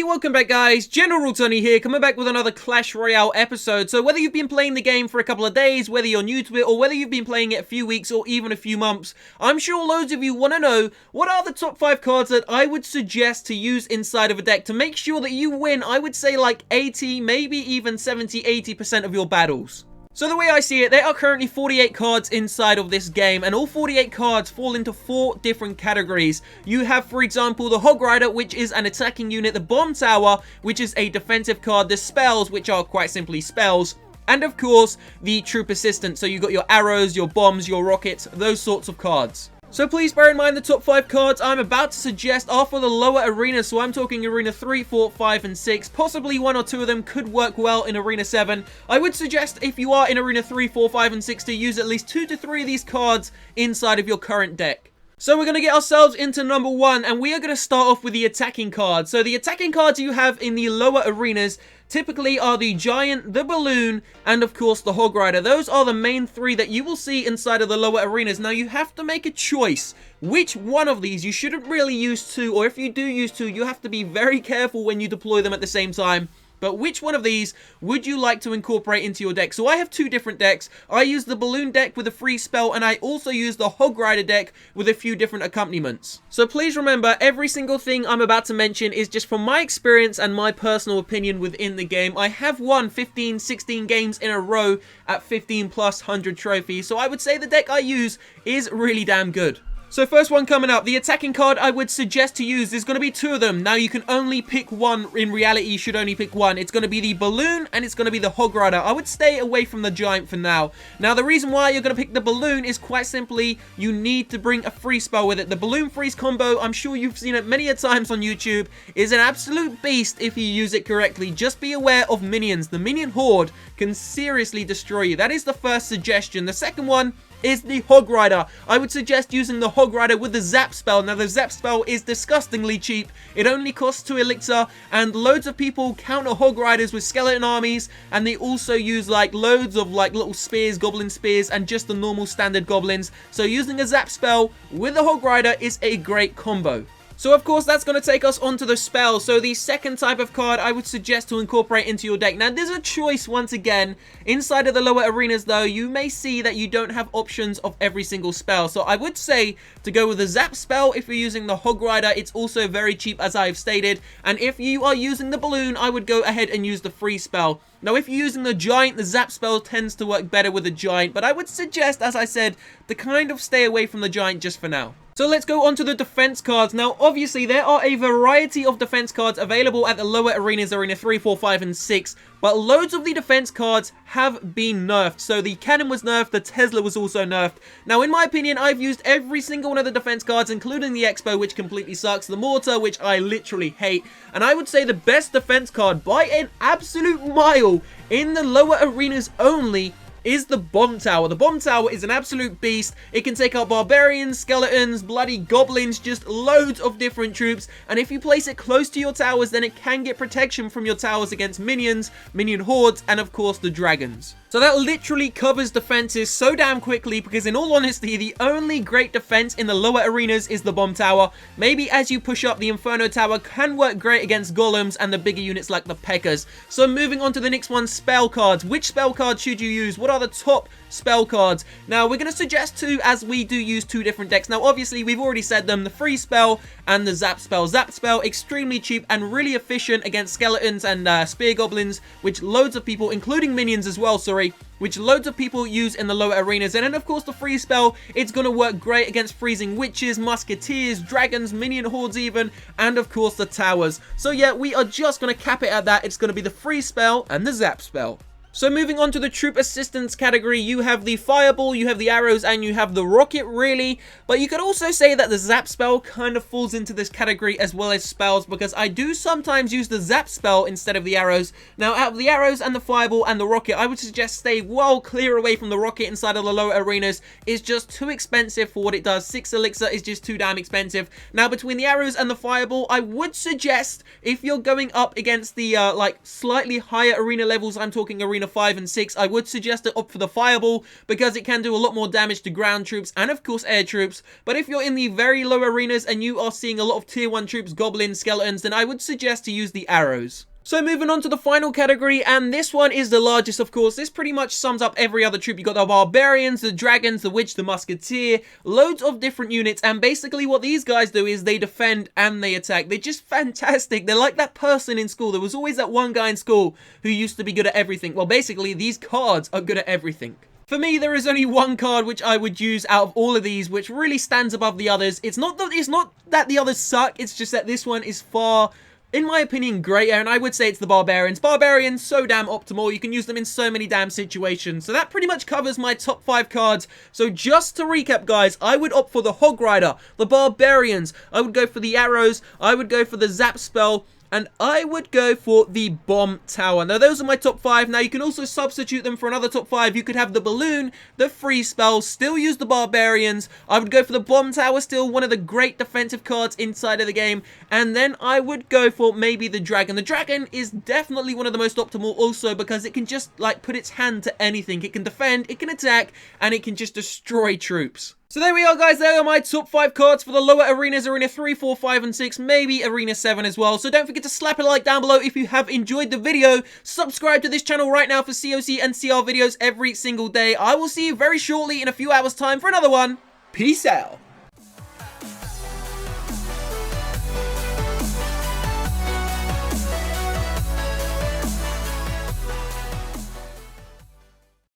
Hey, welcome back guys, General Tony here, coming back with another Clash Royale episode. So whether you've been playing the game for a couple of days, whether you're new to it, or whether you've been playing it a few weeks or even a few months, I'm sure loads of you want to know what are the top 5 cards that I would suggest to use inside of a deck to make sure that you win, I would say like 80, maybe even 70-80% of your battles. So the way I see it, there are currently 48 cards inside of this game, and all 48 cards fall into 4 different categories. You have, for example, the Hog Rider, which is an attacking unit, the Bomb Tower, which is a defensive card, the Spells, which are quite simply spells, and of course, the Troop Assistant. So you got your arrows, your bombs, your rockets, those sorts of cards. So please bear in mind the top 5 cards I'm about to suggest are for the lower arenas, so I'm talking Arena 3, 4, 5, and 6. Possibly 1 or 2 of them could work well in Arena 7. I would suggest if you are in Arena 3, 4, 5, and 6 to use at least 2 to 3 of these cards inside of your current deck. So we're going to get ourselves into number 1, and we are going to start off with the attacking cards. So the attacking cards you have in the lower arenas typically are the Giant, the Balloon, and of course the Hog Rider. Those are the main 3 that you will see inside of the lower arenas. Now you have to make a choice. Which one of these? You shouldn't really use 2, or if you do use 2, you have to be very careful when you deploy them at the same time. But which one of these would you like to incorporate into your deck? So I have 2 different decks. I use the Balloon deck with a free spell, and I also use the Hog Rider deck with a few different accompaniments. So please remember, every single thing I'm about to mention is just from my experience and my personal opinion within the game. I have won 15, 16 games in a row at 15 plus 100 trophies, so I would say the deck I use is really damn good. So first one coming up, the attacking card I would suggest to use, there's going to be 2 of them. Now you can only pick one. In reality, you should only pick one. It's going to be the Balloon and it's going to be the Hog Rider. I would stay away from the Giant for now. Now the reason why you're going to pick the Balloon is quite simply, you need to bring a free spell with it. The Balloon freeze combo, I'm sure you've seen it many a times on YouTube, is an absolute beast if you use it correctly. Just be aware of minions. The minion horde can seriously destroy you. That is the first suggestion. The second one is the Hog Rider. I would suggest using the Hog Rider with the Zap spell. Now the Zap spell is disgustingly cheap. It only costs 2 elixir, and loads of people counter Hog Riders with skeleton armies, and they also use like loads of like little spears, goblin spears, and just the normal standard goblins. So using a Zap spell with the Hog Rider is a great combo. So of course that's going to take us onto the spell. So the second type of card I would suggest to incorporate into your deck. Now there's a choice once again. Inside of the lower arenas though, you may see that you don't have options of every single spell. So I would say to go with the Zap spell if you're using the Hog Rider. It's also very cheap as I've stated. And if you are using the Balloon, I would go ahead and use the free spell. Now, if you're using the Giant, the Zap spell tends to work better with the Giant, but I would suggest, as I said, to kind of stay away from the Giant just for now. So let's go on to the defense cards. Now, obviously, there are a variety of defense cards available at the lower arenas, Arena 3, 4, 5, and 6, but loads of the defense cards have been nerfed. So the Cannon was nerfed, the Tesla was also nerfed. Now, in my opinion, I've used every single one of the defense cards, including the Expo, which completely sucks, the Mortar, which I literally hate, and I would say the best defense card by an absolute mile in the lower arenas only is the Bomb Tower. The Bomb Tower is an absolute beast. It can take out barbarians, skeletons, bloody goblins, just loads of different troops. And if you place it close to your towers, then it can get protection from your towers against minions, minion hordes, and of course the dragons. So that literally covers defenses so damn quickly, because in all honesty, the only great defense in the lower arenas is the Bomb Tower. Maybe as you push up, the Inferno Tower can work great against golems and the bigger units like the P.E.K.K.A.s. So moving on to the next one, spell cards. Which spell cards should you use? What are the top spell cards? Now, we're going to suggest 2, as we do use 2 different decks. Now, obviously, we've already said them, the free spell and the Zap spell. Zap spell, extremely cheap and really efficient against skeletons and spear goblins, which loads of people, including minions as well, which loads of people use in the lower arenas. And then, of course, the free spell, it's going to work great against freezing witches, musketeers, dragons, minion hordes even, and of course the towers. So yeah, we are just going to cap it at that. It's going to be the free spell and the Zap spell. So moving on to the troop assistance category, you have the fireball, you have the arrows, and you have the rocket, really. But you could also say that the Zap spell kind of falls into this category as well as spells, because I do sometimes use the Zap spell instead of the arrows. Now, out of the arrows and the fireball and the rocket, I would suggest stay well clear away from the rocket inside of the lower arenas. It's just too expensive for what it does. 6 elixir is just too damn expensive. Now, between the arrows and the fireball, I would suggest, if you're going up against the like slightly higher arena levels, I'm talking arena Arena 5 and 6, I would suggest to opt for the Fireball because it can do a lot more damage to ground troops and of course air troops. But if you're in the very low arenas and you are seeing a lot of tier 1 troops, goblins, skeletons, then I would suggest to use the arrows. So moving on to the final category, and this one is the largest, of course. This pretty much sums up every other troop. You got the barbarians, the dragons, the witch, the musketeer, loads of different units, and basically what these guys do is they defend and they attack. They're just fantastic. They're like that person in school. There was always that one guy in school who used to be good at everything. Well, basically, these cards are good at everything. For me, there is only one card which I would use out of all of these, which really stands above the others. It's not that the others suck, it's just that this one is far, in my opinion, greater, and I would say it's the Barbarians. Barbarians, so damn optimal. You can use them in so many damn situations. So that pretty much covers my top 5 cards. So just to recap, guys, I would opt for the Hog Rider, the Barbarians, I would go for the Arrows, I would go for the Zap Spell, and I would go for the Bomb Tower. Now, those are my top 5. Now, you can also substitute them for another top 5. You could have the Balloon, the Freeze Spell, still use the Barbarians. I would go for the Bomb Tower, still one of the great defensive cards inside of the game. And then I would go for maybe the Dragon. The Dragon is definitely one of the most optimal also because it can just, like, put its hand to anything. It can defend, it can attack, and it can just destroy troops. So there we are, guys. There are my top 5 cards for the lower arenas, Arena 3, 4, 5, and 6, maybe Arena 7 as well. So don't forget to slap a like down below if you have enjoyed the video. Subscribe to this channel right now for COC and CR videos every single day. I will see you very shortly in a few hours' time for another one. Peace out.